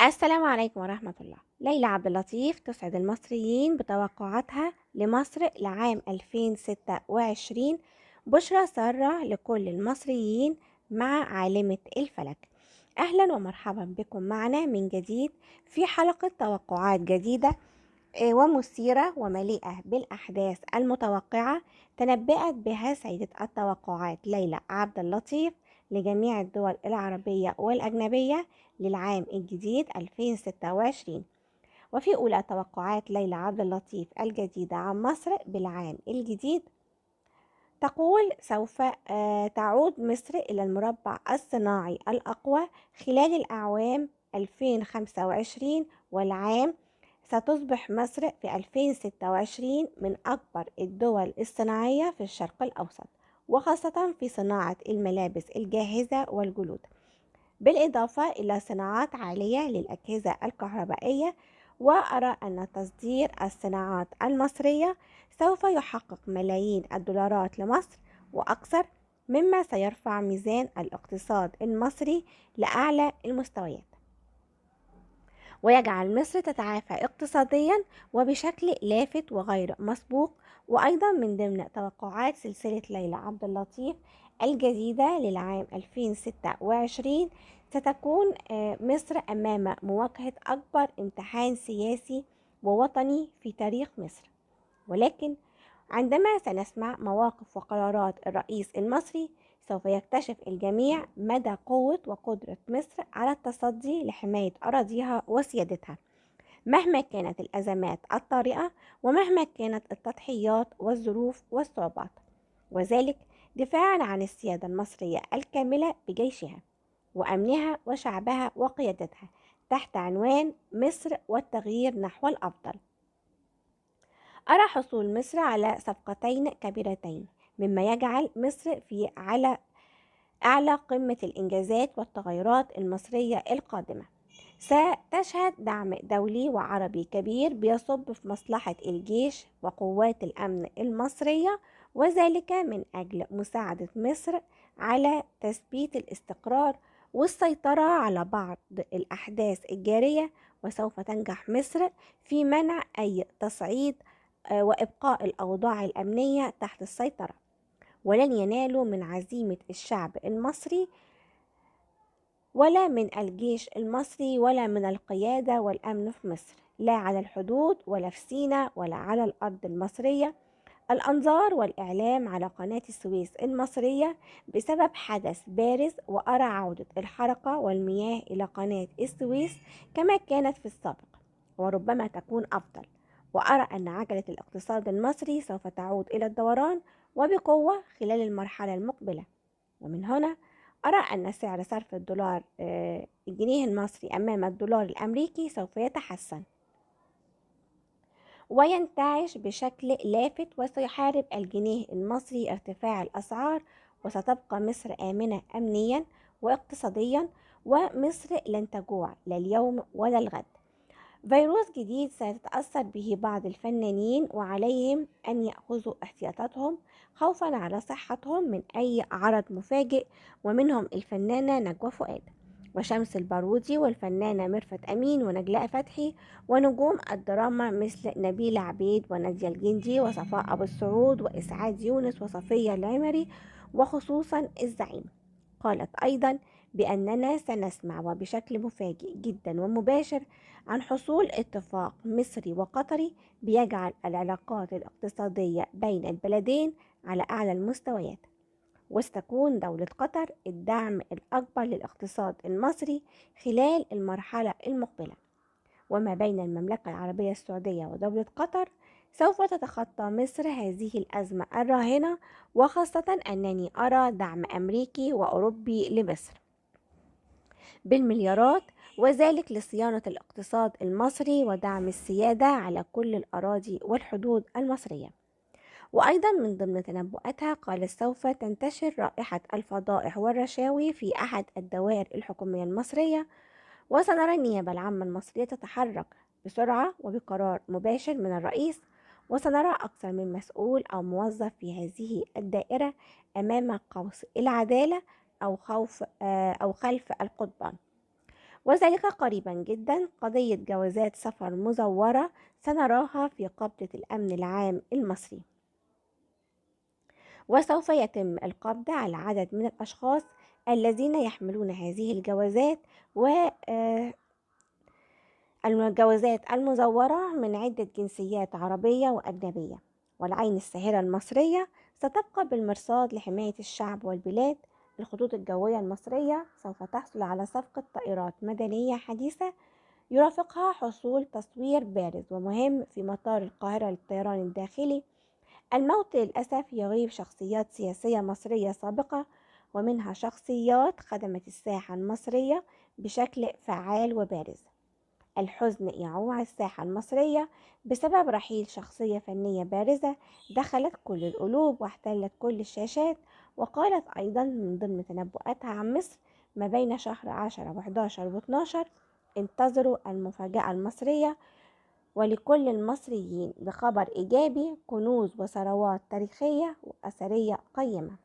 السلام عليكم ورحمة الله. ليلى عبد اللطيف تسعد المصريين بتوقعاتها لمصر لعام 2026، بشرى سارة لكل المصريين مع عالمة الفلك. أهلا ومرحبا بكم معنا من جديد في حلقة توقعات جديدة ومثيرة ومليئة بالأحداث المتوقعة تنبأت بها سيدة التوقعات ليلى عبد اللطيف لجميع الدول العربية والأجنبية للعام الجديد 2026. وفي أولى توقعات ليلى عبد اللطيف الجديدة عن مصر بالعام الجديد تقول: سوف تعود مصر إلى المربع الصناعي الأقوى خلال الأعوام 2025 والعام. ستصبح مصر في 2026 من أكبر الدول الصناعية في الشرق الأوسط، وخاصة في صناعة الملابس الجاهزة والجلود، بالإضافة إلى صناعات عالية للأجهزة الكهربائية. وأرى أن تصدير الصناعات المصرية سوف يحقق ملايين الدولارات لمصر وأكثر، مما سيرفع ميزان الاقتصاد المصري لأعلى المستويات، ويجعل مصر تتعافى اقتصاديا وبشكل لافت وغير مسبوق. وأيضا من ضمن توقعات سلسلة ليلى عبد اللطيف الجديدة للعام 2026 ستكون مصر أمام مواجهة أكبر امتحان سياسي ووطني في تاريخ مصر، ولكن عندما سنسمع مواقف وقرارات الرئيس المصري سوف يكتشف الجميع مدى قوة وقدرة مصر على التصدي لحماية أراضيها وسيادتها، مهما كانت الأزمات الطارئة ومهما كانت التضحيات والظروف والصعوبات، وذلك دفاعا عن السيادة المصرية الكاملة بجيشها وأمنها وشعبها وقيادتها تحت عنوان مصر والتغيير نحو الأفضل. أرى حصول مصر على صفقتين كبيرتين، مما يجعل مصر في أعلى قمة الإنجازات والتغيرات المصرية القادمة. ستشهد دعم دولي وعربي كبير بيصب في مصلحة الجيش وقوات الأمن المصرية، وذلك من أجل مساعدة مصر على تثبيت الاستقرار والسيطرة على بعض الأحداث الجارية. وسوف تنجح مصر في منع أي تصعيد وإبقاء الأوضاع الأمنية تحت السيطرة، ولن ينالوا من عزيمة الشعب المصري ولا من الجيش المصري ولا من القيادة والأمن في مصر، لا على الحدود ولا في سيناء ولا على الأرض المصرية. الأنظار والإعلام على قناة السويس المصرية بسبب حدث بارز، وأرى عودة الحركة والمياه إلى قناة السويس كما كانت في السابق، وربما تكون أفضل. وأرى أن عجلة الاقتصاد المصري سوف تعود إلى الدوران وبقوة خلال المرحلة المقبلة. ومن هنا أرى أن سعر صرف الجنيه المصري أمام الدولار الأمريكي سوف يتحسن وينتعش بشكل لافت، وسيحارب الجنيه المصري ارتفاع الأسعار، وستبقى مصر آمنة أمنيا واقتصاديا، ومصر لن تجوع لا اليوم ولا الغد. فيروس جديد سيتأثر به بعض الفنانين، وعليهم أن يأخذوا احتياطاتهم خوفا على صحتهم من أي عرض مفاجئ، ومنهم الفنانة نجوى فؤاد وشمس البارودي والفنانة ميرفت أمين ونجلاء فتحي، ونجوم الدراما مثل نبيلة عبيد ونادية الجندي وصفاء أبو السعود وإسعاد يونس وصفية العمري، وخصوصا الزعيم. قالت أيضا بأننا سنسمع وبشكل مفاجئ جدا ومباشر عن حصول اتفاق مصري وقطري بيجعل العلاقات الاقتصادية بين البلدين على أعلى المستويات، وستكون دولة قطر الدعم الأكبر للاقتصاد المصري خلال المرحلة المقبلة. وما بين المملكة العربية السعودية ودولة قطر سوف تتخطى مصر هذه الأزمة الراهنة، وخاصة أنني أرى دعم أمريكي وأوروبي لمصر بالمليارات، وذلك لصيانة الاقتصاد المصري ودعم السيادة على كل الأراضي والحدود المصرية. وأيضا من ضمن تنبؤاتها قالت: سوف تنتشر رائحة الفضائح والرشاوي في أحد الدوائر الحكومية المصرية، وسنرى النيابة العامة المصرية تتحرك بسرعة وبقرار مباشر من الرئيس، وسنرى أكثر من مسؤول أو موظف في هذه الدائرة أمام قوس العدالة أو خلف القضبان. وذلك قريبا جدا. قضية جوازات سفر مزورة سنراها في قبضة الأمن العام المصري، وسوف يتم القبض على عدد من الأشخاص الذين يحملون هذه الجوازات والجوازات المزورة من عدة جنسيات عربية وأجنبية. والعين الساهرة المصرية ستبقى بالمرصاد لحماية الشعب والبلاد. الخطوط الجوية المصرية سوف تحصل على صفقة طائرات مدنية حديثة يرافقها حصول تصوير بارز ومهم في مطار القاهرة للطيران الداخلي. الموت للأسف يغيب شخصيات سياسية مصرية سابقة، ومنها شخصيات خدمت الساحة المصرية بشكل فعال وبارز. الحزن يعوع الساحة المصرية بسبب رحيل شخصية فنية بارزة دخلت كل القلوب واحتلت كل الشاشات. وقالت أيضا من ضمن تنبؤاتها عن مصر ما بين شهر 10 و11 و12: انتظروا المفاجأة المصرية، ولكل المصريين بخبر إيجابي، كنوز وثروات تاريخية وأثرية قيمة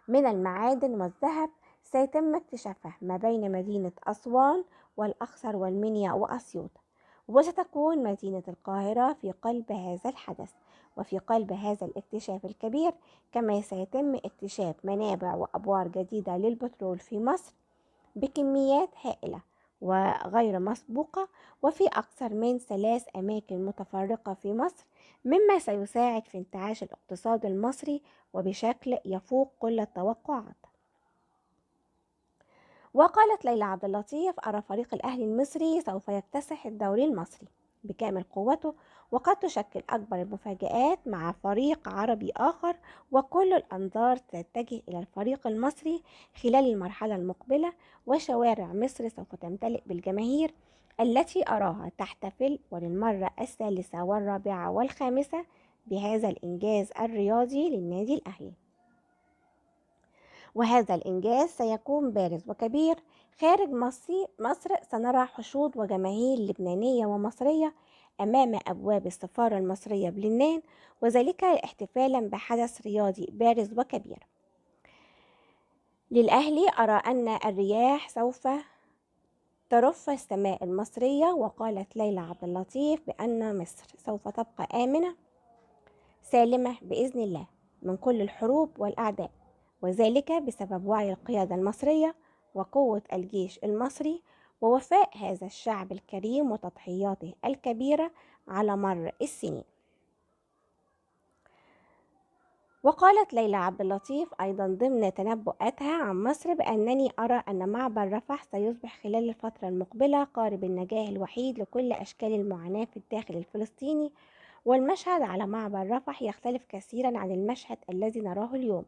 من المعادن والذهب سيتم اكتشافها ما بين مدينة أسوان والأقصر والمنيا وأسيوط. وستكون مدينة القاهرة في قلب هذا الحدث وفي قلب هذا الاكتشاف الكبير. كما سيتم اكتشاف منابع وأبوار جديدة للبترول في مصر بكميات هائلة وغير مسبوقة، وفي أكثر من 3 أماكن متفرقة في مصر، مما سيساعد في انتعاش الاقتصاد المصري وبشكل يفوق كل التوقعات. وقالت ليلى عبد اللطيف: أرى فريق الأهلي المصري سوف يكتسح الدوري المصري بكامل قوته، وقد تشكل أكبر المفاجآت مع فريق عربي آخر، وكل الأنظار تتجه إلى الفريق المصري خلال المرحلة المقبلة. وشوارع مصر سوف تمتلئ بالجماهير التي أراها تحتفل وللمرة الثالثة والرابعة والخامسة بهذا الإنجاز الرياضي للنادي الأهلي. وهذا الإنجاز سيكون بارز وكبير خارج مصر. سنرى حشود وجماهير لبنانية ومصرية أمام أبواب السفارة المصرية بلبنان، وذلك احتفالا بحدث رياضي بارز وكبير للأهلي. أرى أن الرياح سوف ترف السماء المصرية. وقالت ليلى عبد اللطيف بأن مصر سوف تبقى آمنة سالمة بإذن الله من كل الحروب والأعداء، وذلك بسبب وعي القيادة المصرية وقوة الجيش المصري ووفاء هذا الشعب الكريم وتضحياته الكبيرة على مر السنين. وقالت ليلى عبد اللطيف أيضا ضمن تنبؤاتها عن مصر بأنني أرى أن معبر رفح سيصبح خلال الفترة المقبلة قارب النجاة الوحيد لكل أشكال المعاناة في الداخل الفلسطيني. والمشهد على معبر رفح يختلف كثيرا عن المشهد الذي نراه اليوم.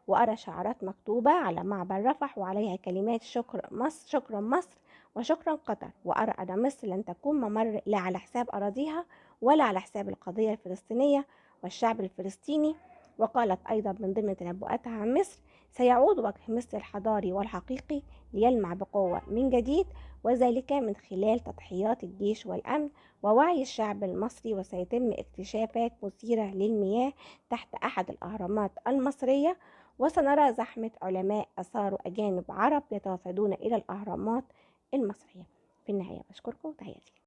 وأرى شعارات مكتوبة على معبر رفح وعليها كلمات شكر مصر، شكرا مصر، وشكرا قطر. وأرى أن مصر لن تكون ممر لا على حساب أراضيها ولا على حساب القضية الفلسطينية والشعب الفلسطيني. وقالت أيضا من ضمن تنبؤاتها عن مصر: سيعود وجه مصر الحضاري والحقيقي ليلمع بقوة من جديد، وذلك من خلال تضحيات الجيش والأمن ووعي الشعب المصري. وسيتم اكتشافات مثيرة للمياه تحت أحد الأهرامات المصرية، وسنرى زحمة علماء آثار أجانب عرب يتوافدون إلى الأهرامات المصرية. في النهاية بشكركم وتحياتي.